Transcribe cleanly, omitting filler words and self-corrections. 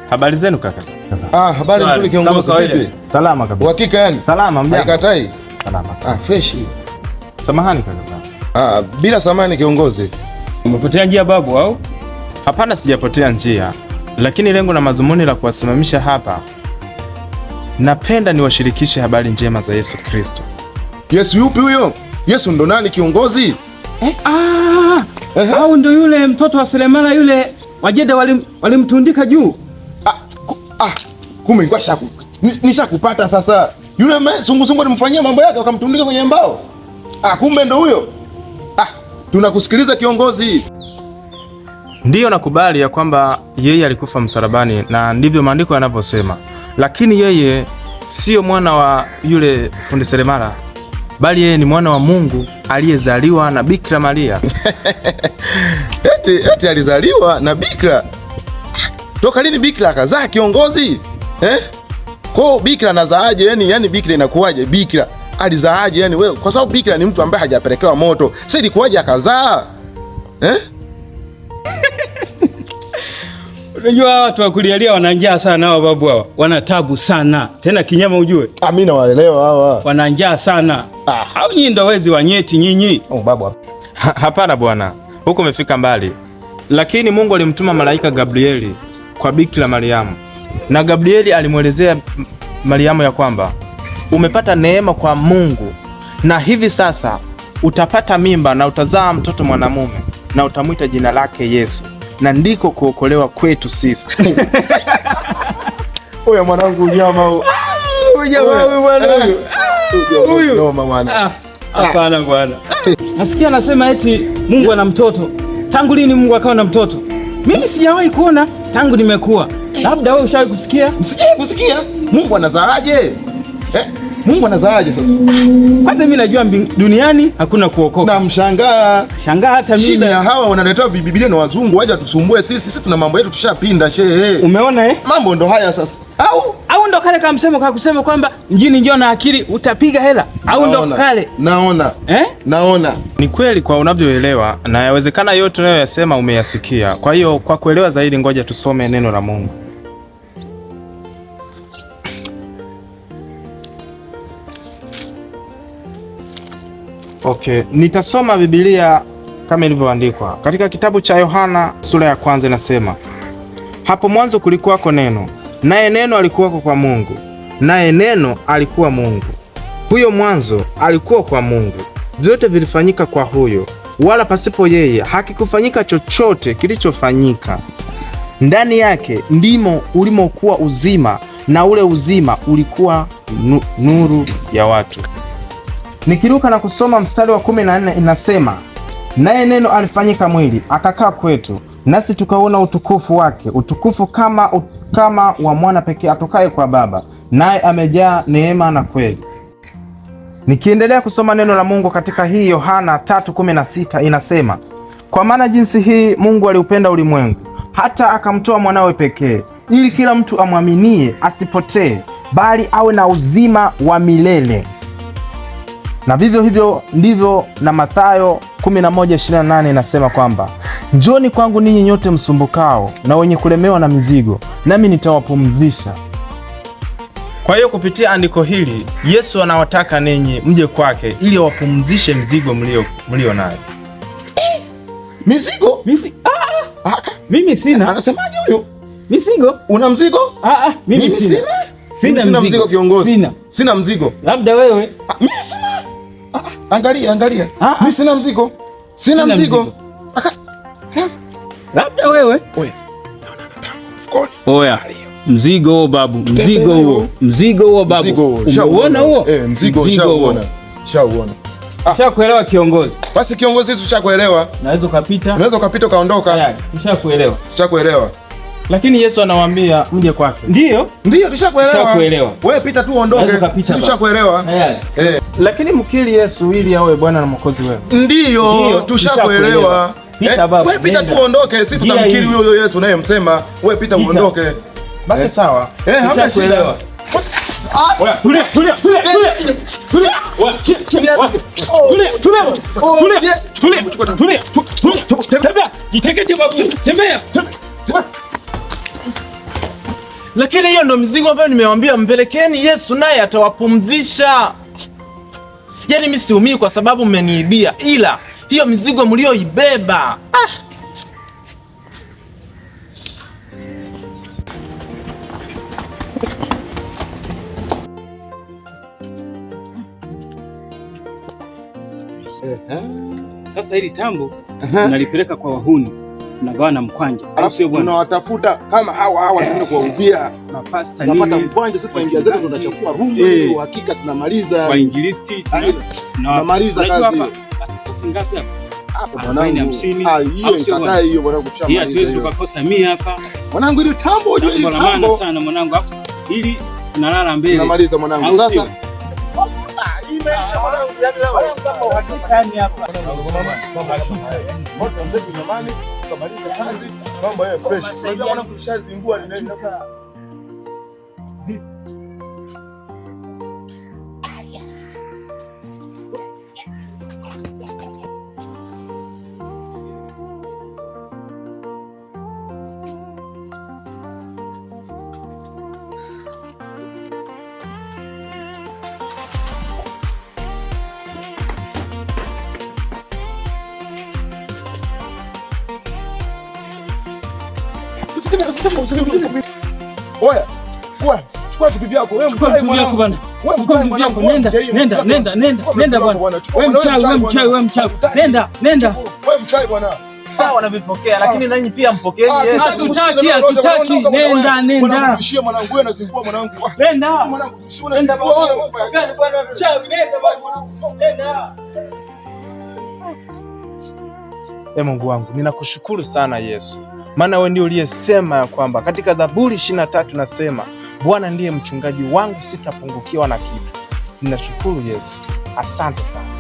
Habari zenu kaka? Habari nzuri kiongozi, vipi? Salama kabisa. Uhakika yani? Salama mjambo. Haikatai? Salama. Fresh. Samahani kaka. Bila samahani kiongozi. Umepotea njia babu au? Hapana, sijapotea njia. Lakini lengo na madhumuni la kuwasimamisha hapa, napenda niwashirikishe habari njema za Yesu Kristo. Yesu yupi huyo? Yesu ndo nani kiongozi? Au ndo yule mtoto wa Selemala yule wajeda walimtundika juu? Kumbe nishakupata sasa. Yule sungusungu alimfanyia mambo yake wakamtundika kwenye mbao. Kumbe ndo huyo. Tunakusikiliza kiongozi. Ndiyo, nakubali ya kwamba yeye alikufa msalabani na ndivyo maandiko yanavyosema. Lakini yeye sio mwana wa yule fundi seremala, bali yeye ni mwana wa Mungu aliyezaliwa na Bikira Maria. Eti alizaliwa na Bikira? Toka lini Bikira akazaa kiongozi? Kwa Bikira anazaaje? Yani Bikira inakuwaje? Bikira alizaaje yani wewe? Kwa sababu Bikira ni mtu ambaye hajapelekewa moto. Sasa ilikuwaje akazaa? Unajua watu wa kulialia wana njaa sana hawa babu hawa. Wana tabu sana. Tena kinyama ujue. Mimi nawaelewa hawa. Wana njaa sana. Au nyinyi ndo wezi wa nyeti nyinyi? Babu. Hapana bwana. Huko umefika mbali. Lakini Mungu alimtuma malaika Gabrieli kwa Bikira Mariamu. Na Gabrieli alimwelezea Mariamu ya kwamba umepata neema kwa Mungu, na hivi sasa utapata mimba na utazaa mtoto mwanamume na utamwita jina lake Yesu, na ndiko kuokolewa kwetu sisi. Oya mwanangu nyama huyu. Huyu noma bwana. Hapana bwana. Nasikia anasema eti Mungu ana mtoto. Tangu lini Mungu akawa na mtoto? Mimi sijawahi kuona tangu nimekuwa. Labda wewe ushawahi kusikia? Kusikia? Mungu anazaaje? Mungu anazaaje sasa? Hata mimi najua duniani hakuna kuokoka. Na mshangaa hata mimi. Shida ya hawa wanaletewa Biblia na wazungu waje tusumbue sisi. Sisi tuna mambo yetu tushapinda shehe. Umeona Mambo ndo haya sasa. Au ndo kale kama msemo kwa kusema kwamba mjini njoo na akili utapiga hela. Au ndo kale. Naona. Ni kweli kwa unavyoelewa, na yawezekana yote unayoyasema umeyasikia. Kwa hiyo kwa kuelewa zaidi, ngoja tusome neno la Mungu. Okay, nitasoma Biblia kama ilivyoandikwa katika kitabu cha Yohana sura ya 1. Inasema, hapo mwanzo kulikuwako neno, naye neno alikuwako kwa Mungu, naye neno alikuwa Mungu. Huyo mwanzo alikuwa kwa Mungu. Vyote vilifanyika kwa huyo, wala pasipo yeye hakikufanyika chochote kilichofanyika. Ndani yake ndimo ulimokuwa uzima, na ule uzima ulikuwa nuru ya watu. Nikiruka na kusoma mstari wa 14 inasema, naye neno alifanyika mwili akakaa kwetu, nasi tukaona utukufu wake, utukufu kama wa mwana pekee atokaye kwa Baba, naye amejaa neema na kweli. Nikiendelea kusoma neno la Mungu katika hii Yohana 3:16 inasema, kwa maana jinsi hii Mungu aliupenda ulimwengu hata akamtoa mwanawe pekee, ili kila mtu amwaminie asipotee, bali awe na uzima wa milele. Na vivyo hivyo ndivyo na Mathayo 11:28 inasema kwamba, njoni kwangu ninyi nyote msumbukao na wenye kulemewa na mizigo, nami nitawapumzisha. Kwa hiyo kupitia andiko hili Yesu anawataka ninyi mje kwake ili awapumzishe mzigo mlio nayo. Mizigo? Mimi sina. Anasemaje huyo? Mizigo? Una mzigo? Mimi sina. Sina mzigo kiongozi. Sina mzigo. Labda wewe. Mimi sina. Angalia. Mimi sina mzigo. Sina mzigo. Labda wewe. Oya. Mzigo huo babu. Mzigo huo babu. Umeona huo? Mzigo ushaona. Ushakuelewa kiongozi? Basi kiongozi, ushakuelewa. Unaweza ukapita ukaondoka. Ushakuelewa. Lakini Yesu anawaambia mje kwake. Ndio tushakuelewa. Wewe pita tu uondoke. Tushakuelewa. Lakini mkiri Yesu ili awe Bwana na Mwokozi wenu. Ndio tushakuelewa. Wewe pita tu uondoke, sisi tutamkiri huyo Yesu unayemsema. Wewe pita uondoke. Basi sawa. Hamna shida. Tembea. Lakini hiyo ndo mizigo ambayo nimewambia mpelekeni Yesu naye atawapumzisha. Yaani mimi siumii kwa sababu mmeniibia, ila hiyo mizigo mlioibeba. Sasa hili tambo tunalipeleka kwa wahuni, tunagawa na mkwanja. Sio bwana. Tunawatafuta kama hawa tunaenda kuwauzia. Na pasta nini? Tunapata mkwanja, sisi tunaingia zetu tunachafua rumu ili uhakika tunamaliza. Kwa Ingilisti tunamaliza kazi hiyo. Ngapi hapa? Hapa mwanangu 50. Hiyo ikataa hiyo bwana kushamaliza. Hii hatuwezi tukakosa 100 hapa. Mwanangu ile tambo unajua ile tambo. Maana sana mwanangu hapa. Ili tunalala mbele. Tunamaliza mwanangu. Sasa imeisha mwanangu, yani leo kama uhakika ni hapa. Moto mzetu jamani, tukamaliza kazi, mambo yawe fresh. Unajua mwanangu nishazingua ninaenda. Vipi? Oya, chukua vitu vyako. Wewe mchawi mwanangu bwana. Wewe mchawi mwanangu, nenda bwana. Wewe mchawi. Nenda. Wewe mchawi bwana. Sawa navipokea, lakini nanyi pia mpokeeni Yesu. Hatutaki. Nenda. Kushia mwanangu, wewe unazingua mwanangu. Nenda. Mwanangu, nenda bwana. Bwana mchawi, nenda bwana. Nenda. Mungu wangu, ninakushukuru sana Yesu. Maana wewe ndio uliyesema ya kwamba katika Zaburi 23 nasema, Bwana ndiye mchungaji wangu, sitapungukiwa na kitu. Ninashukuru Yesu. Asante sana.